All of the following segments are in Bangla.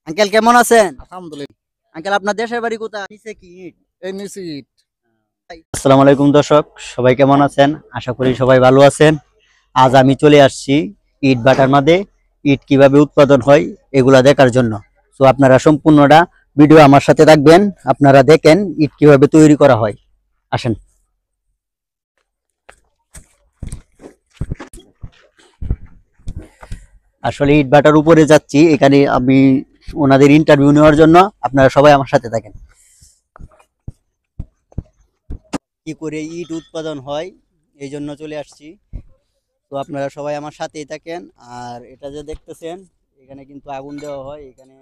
আঙ্কেল কেমন আছেন? আলহামদুলিল্লাহ। আঙ্কেল আপনার দেশের বাড়ি কোথায়? নিচে কি ইট? এই নিচে ইট। আসসালামু আলাইকুম দর্শক, সবাই কেমন আছেন? আশা করি সবাই ভালো আছেন। আজ আমি চলে আসছি ইট ভাটার মাঝে। ইট কিভাবে উৎপাদন হয় এগুলা দেখার জন্য। তো আপনারা সম্পূর্ণটা ভিডিও আমার সাথে রাখবেন, আপনারা দেখেন ইট কিভাবে তৈরি করা হয়। আসেন। আসলে ইট ভাটার উপরে যাচ্ছি, এখানে আমি ওনাদের ইন্টারভিউ নেওয়ার জন্য। আপনারা সবাই আমার সাথে থাকেন। কি করে ইট উৎপাদন হয় এই জন্য চলে আসছি। তো আপনারা সবাই আমার সাথেই থাকেন। আর এটা যে দেখতেছেন, এখানে কিন্তু আগুন দেওয়া হয়। এখানে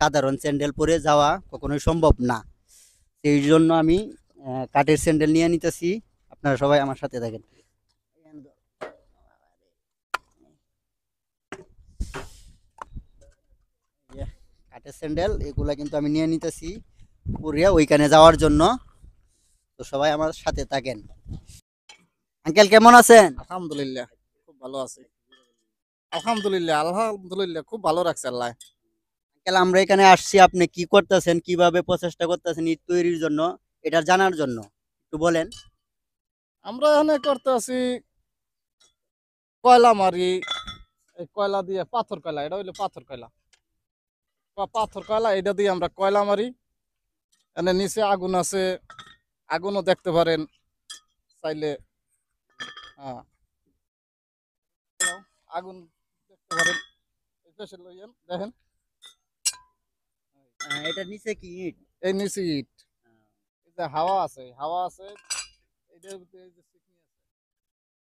সাধারণ স্যান্ডেল পরে যাওয়া কখনোই সম্ভব না। সেই জন্য আমি কাঠের স্যান্ডেল নিয়ে নিতেছি। আপনারা সবাই আমার সাথে থাকেন। কাঠের স্যান্ডেল এগুলা কিন্তু আমি নিয়ে নিতেছি পরে ওইখানে যাওয়ার জন্য। তো সবাই আমার সাথে থাকেন। আঙ্কেল কেমন আছেন? আলহামদুলিল্লাহ, খুব ভালো আছি। আলহামদুলিল্লাহ, আলহামদুলিল্লাহ, খুব ভালো রাখছে আল্লাহ। আঙ্কেল আমরা এখানে আসছি, আপনি কি করতেছেন, কিভাবে প্রচেষ্টা করতেছেন ইট তৈরির জন্য, এটা জানার জন্য একটু বলেন। আমরা এখানে করতে আছি কয়লা মারি। এই কয়লা দিয়ে পাথর কয়লা, এটা হইলো পাথর কয়লা। পাথর কয়লা এটা দিয়ে আমরা কয়লা মারি। এখানে নিচে আগুন আছে, আগুনও দেখতে পারেন চাইলে। হ্যাঁ, আগুন দেখতে পারেন। এই পাশে লইয়েন, দেখেন। এটার নিচে কি ইট? এই নিচে ইট। এই যে হাওয়া আছে, হাওয়া আছে। এটার ভিতরে এই যে চিকনি আছে।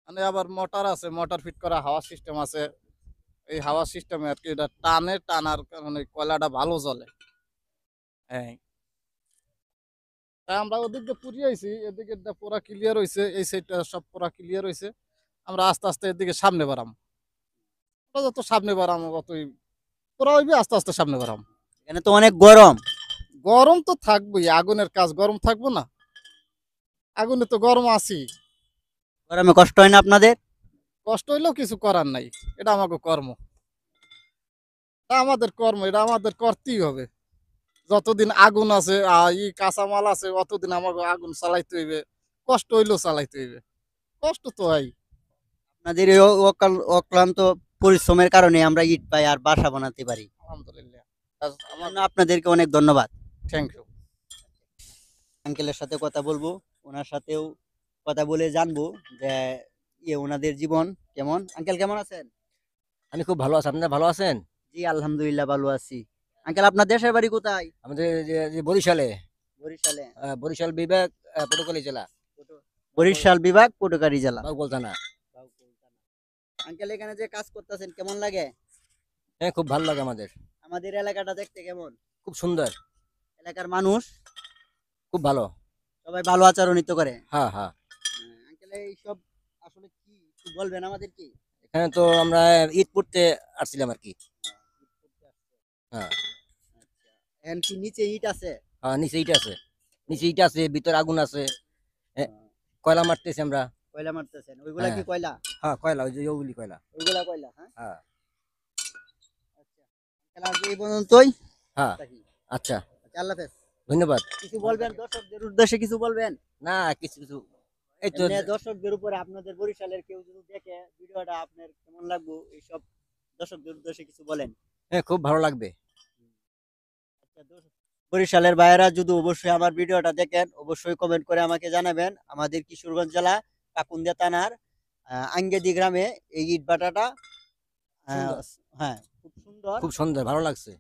মানে আবার মোটর আছে, মোটর ফিট করা হাওয়া সিস্টেম আছে। এই হাওয়া সিস্টেমে আর কি এটা টানার কারণে কয়লাটা ভালো জ্বলে। এই তাই আমরা ওদিক দিয়ে পুড়িয়ে আইছি, এদিকে পুরা ক্লিয়ার হয়েছে, এই সাইডটা সব পুরা ক্লিয়ার হয়েছে। আমরা আস্তে আস্তে এদিকে সামনে বাড়াম। আমরা যত সামনে বাড়াম ততই পুরা হইবে, আস্তে আস্তে সামনে বাড়াম। এখানে তো অনেক গরম। গরম তো থাকবেই, আগুনের কাজ গরম থাকবো না? আগুনে তো গরম আছি। গরমে কষ্ট হয় না আপনাদের? কষ্ট হইলেও কিছু করার নাই, এটা আমাকে কর্ম। এটা আমাদের কর্ম, এটা আমাদের করতেই হবে। যতদিন আগুন আছে কাঁচামাল আছে অতদিন আমাকে আগুন চালাইতে হইবে। কষ্ট হইলেও চালাইতে হইবে। কষ্ট তো হয়। আপনাদের এই অক্লান্ত পরিশ্রমের কারণে আমরা ইট পাই আর বাসা বানাতে পারি। আলহামদুলিল্লাহ। জন্য আপনাদেরকে অনেক ধন্যবাদ। Thank you. আঙ্কেলের সাথে কথা বলবো, ওনার সাথেও কথা বলে জানবো যে ওনাদের জীবন কেমন। আঙ্কেল কেমন আছেন? আমি খুব ভালো আছি। আপনারা ভালো আছেন? জি আলহামদুলিল্লাহ ভালো আছি। আঙ্কেল আপনার দেশের বাড়ি কোথায়? আমাদের যে বরিশালে, বরিশালে। বরিশাল বিভাগ, পটুয়াখালী জেলা, বরিশাল বিভাগ পটুয়াখালী জেলা। বাউকল থানা। আঙ্কেল এখানে যে কাজ করতেছেন কেমন লাগে? হ্যাঁ, খুব ভালো লাগে আমাদের। আমাদের এলাকাটা দেখতে কেমন? খুব সুন্দর, এলাকার মানুষ খুব ভালো। সবাই ভালো আচরণিত করে। হ্যাঁ, হ্যাঁ। আঙ্কেল এইসব আসলে কি একটু বলবেন আমাদের কি? এখানে তো আমরা ঈদ পড়তে আসছিলাম আর কি। হ্যাঁ, এখন কি নিচে ইট আছে? হ্যাঁ, নিচে ইট আছে, নিচে ইট আছে, ভিতরে আগুন আছে। এ, কয়লা মারতেছি আমরা। কয়লা মারতেছেন, ওইগুলা হ্যাঁ, কি কয়লা? হ্যাঁ, কয়লা, ওই যে ওগুলি কয়লা। ওইগুলা কয়লা, হ্যাঁ। হ্যাঁ, আচ্ছা, তাহলে আজকে এই পর্যন্তই হ্যাঁ। থাকি। আচ্ছা, আচ্ছা, আল্লাহ হাফেজ। ধন্যবাদ। কিছু বলবেন দর্শকদের উদ্দেশ্যে, কিছু বলবেন? না, কিছু কিছু এই তো। এমনি দর্শকদের উপরে আপনাদের বরিশালের কেউ যদি দেখে ভিডিওটা আপনার কেমন লাগবে এইসব দর্শকদের উদ্দেশ্যে কিছু বলেন। হ্যাঁ, খুব ভালো লাগবে। আচ্ছা, বরিশালের ভাইয়েরা যদি অবশ্যই আমার ভিডিওটা দেখেন, অবশ্যই কমেন্ট করে আমাকে জানাবেন। আমাদের কিশোরগঞ্জ জেলা কাকুন্দিয়া থানার আঙ্গেদি গ্রামে এই ইট ভাটাটা। সুন্দর। হ্যাঁ, খুব সুন্দর। খুব সুন্দর, ভালো লাগছে।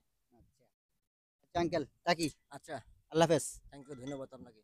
আচ্ছা আঙ্কেল থাকি। আচ্ছা, আল্লাহ হাফেজ। থ্যাংক ইউ, ধন্যবাদ আপনাকে।